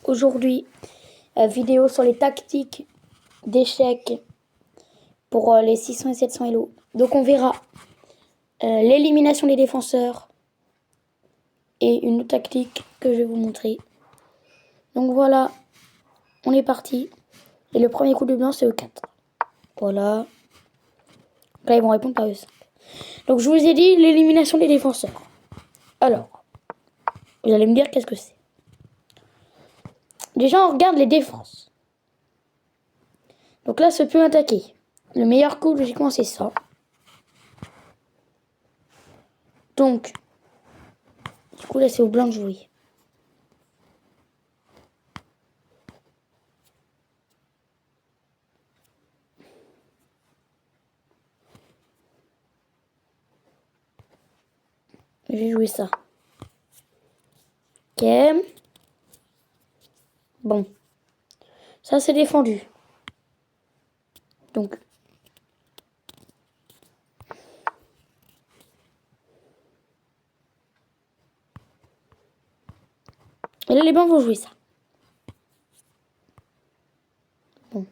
aujourd'hui vidéo sur les tactiques d'échecs pour les 600 et 700 Elo. Donc on verra l'élimination des défenseurs et une autre tactique que je vais vous montrer. Donc voilà, on est parti. Et le premier coup de blanc c'est E4. Voilà. Là ils vont répondre par E5. Donc je vous ai dit l'élimination des défenseurs. Alors, vous allez me dire qu'est-ce que c'est. Déjà on regarde les défenses. Donc là ça peut attaquer. Le meilleur coup logiquement c'est ça. Donc, du coup là c'est au blanc de jouer. Je vais jouer ça. Ok. Bon. Ça c'est défendu. Donc. Et là les blancs vont jouer ça. Bon.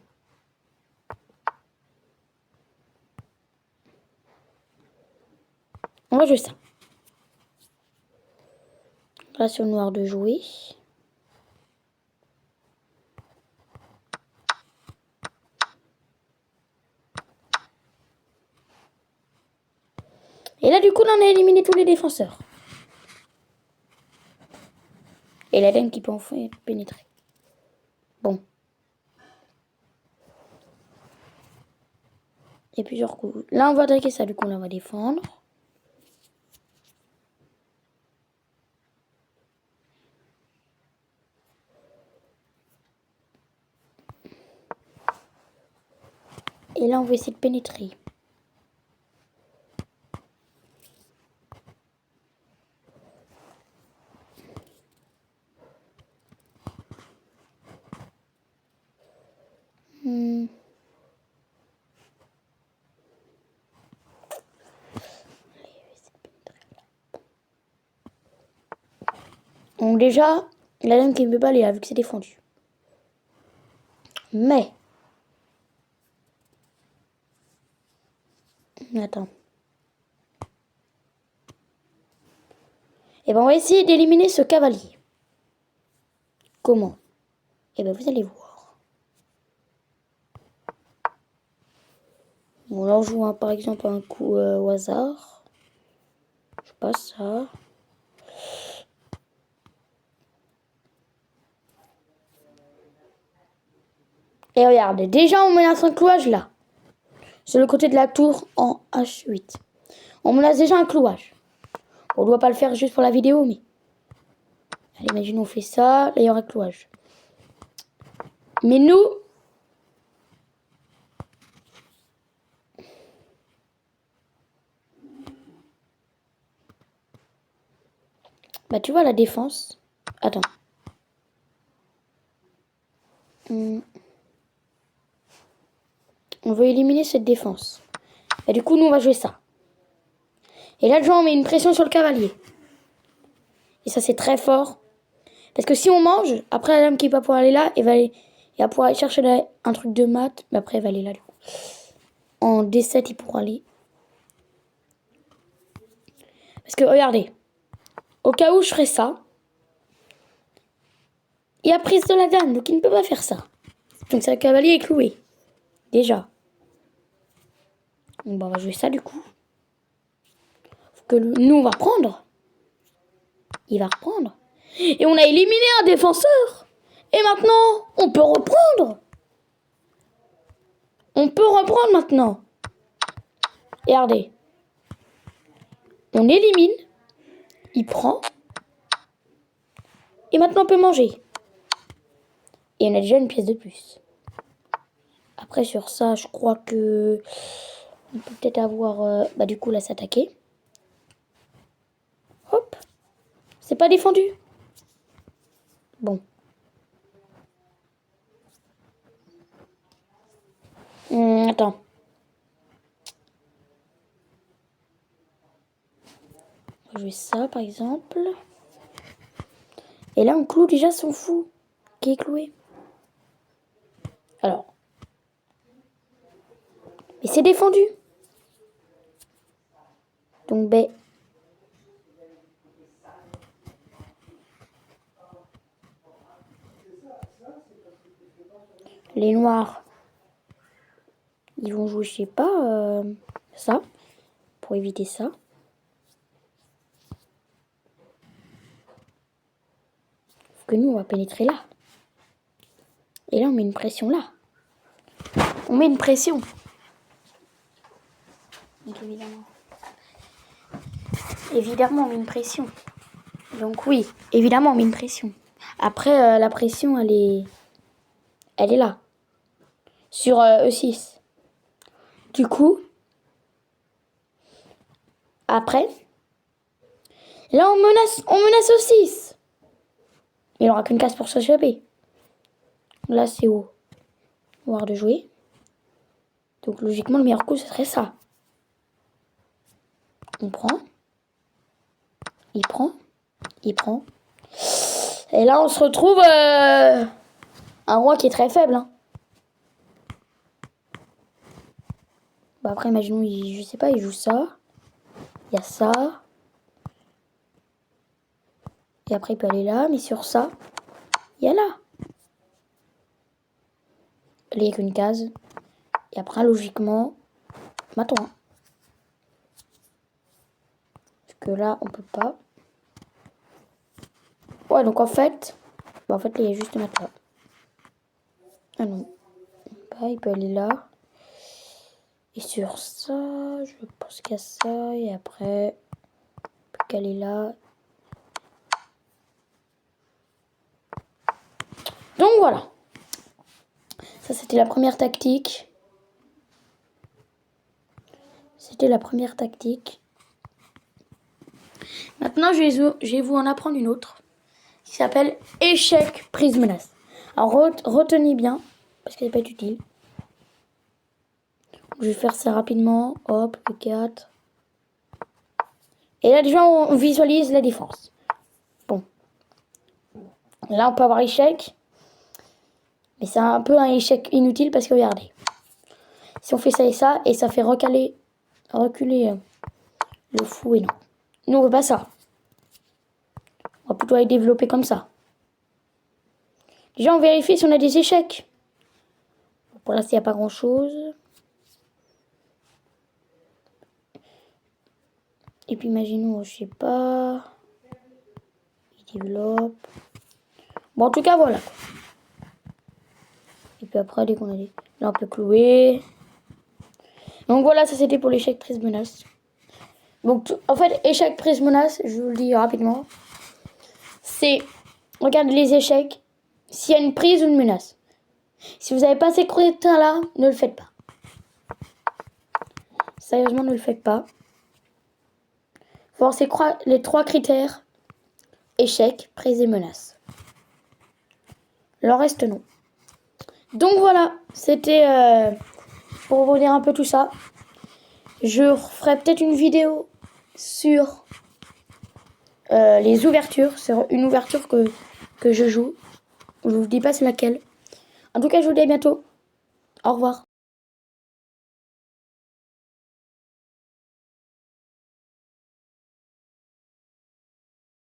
On va jouer ça. Là c'est au noir de jouer. Et là du coup là, on a éliminé tous les défenseurs. Et la dame qui peut enfin pénétrer. Bon. Et plusieurs coups. Là on va attaquer ça, du coup là on va défendre. Et là on va essayer de pénétrer. Donc déjà, la dame qui ne peut pas aller là, vu que c'est défendu. Mais. Attends. Et ben on va essayer d'éliminer ce cavalier. Comment? Et ben vous allez voir. Bon là on joue par exemple un coup au hasard. Je passe ça. Et regardez, déjà on menace un clouage là. Sur le côté de la tour en H8. On menace déjà un clouage. On doit pas le faire juste pour la vidéo, mais... Allez, imagine on fait ça, là il y aura clouage. Mais nous... Bah tu vois la défense. Attends. On veut éliminer cette défense. Et du coup nous on va jouer ça. Et là déjà on met une pression sur le cavalier. Et ça c'est très fort. Parce que si on mange, après la dame qui va pouvoir aller là, elle va pouvoir aller chercher là, un truc de mat. Mais après elle va aller là du coup. En D7 il pourra aller. Parce que regardez. Au cas où je ferais ça. Il y a prise de la dame, donc il ne peut pas faire ça. Donc c'est le cavalier est cloué. Déjà. Bon, bah, on va jouer ça du coup. Faut que nous on va reprendre. Il va reprendre. Et on a éliminé un défenseur. Et maintenant, on peut reprendre. On peut reprendre maintenant. Et regardez. On élimine. Il prend. Et maintenant on peut manger. Et on a déjà une pièce de plus. Après sur ça, je crois que... On peut peut-être avoir... bah du coup là s'attaquer. Hop. C'est pas défendu. Bon. Attends. On va jouer ça par exemple. Et là on cloue déjà son fou. qui est cloué. Alors. Mais c'est défendu. Donc, B. Les noirs, ils vont jouer, je sais pas, ça, pour éviter ça. Faut que nous, on va pénétrer là. Et là, on met une pression là. On met une pression. Donc, évidemment. Évidemment, on met une pression. Donc, oui, évidemment, on met une pression. Après, la pression, elle est là. Sur E6. Du coup, après, là, on menace E6. Il n'aura qu'une case pour s'échapper. Là, c'est au noir de jouer. Donc, logiquement, le meilleur coup, ce serait ça. On prend. Il prend. Il prend. Et là, on se retrouve un roi qui est très faible. Hein. Bah après, imaginons, je sais pas, il joue ça. Il y a ça. Et après, il peut aller là. Mais sur ça, il y a là. Il n'y a qu'une case. Et après, logiquement, maintenant. Parce que là, on peut pas. Ouais, donc en fait, là, il y a juste maintenant. Ah non. Il peut aller là. Et sur ça, je pense qu'il y a ça. Et après, il peut qu'aller là. Donc voilà. Ça, c'était la première tactique. C'était la première tactique. Maintenant, je vais vous en apprendre une autre. Qui s'appelle échec, prise, menace. Alors, retenez bien. Parce qu'elle n'est pas utile. Je vais faire ça rapidement. Hop, le 4. Et là, déjà, on visualise la défense. Bon. Là, on peut avoir échec. Mais c'est un peu un échec inutile parce que regardez. Si on fait ça, et ça fait reculer le fou et non. Nous, on veut pas ça. On va plutôt aller développer comme ça. Déjà, on vérifie si on a des échecs. Pour l'instant, il n'y a pas grand-chose. Et puis, imaginons, je sais pas. Il développe. Bon, en tout cas, voilà. Et puis après, dès qu'on a des... Là, on peut clouer. Donc voilà, ça c'était pour l'échec, prise, menace. Donc, en fait, échec, prise, menace, je vous le dis rapidement. C'est, regardez les échecs, s'il y a une prise ou une menace. Si vous n'avez pas ces critères-là, ne le faites pas. Sérieusement, ne le faites pas. Faut avoir les 3 critères. Échec, prise et menace. Le reste, non. Donc voilà, c'était pour vous dire un peu tout ça. Je ferai peut-être une vidéo sur les ouvertures. C'est une ouverture que je joue. Je vous dis pas c'est laquelle. En tout cas, je vous dis à bientôt. Au revoir.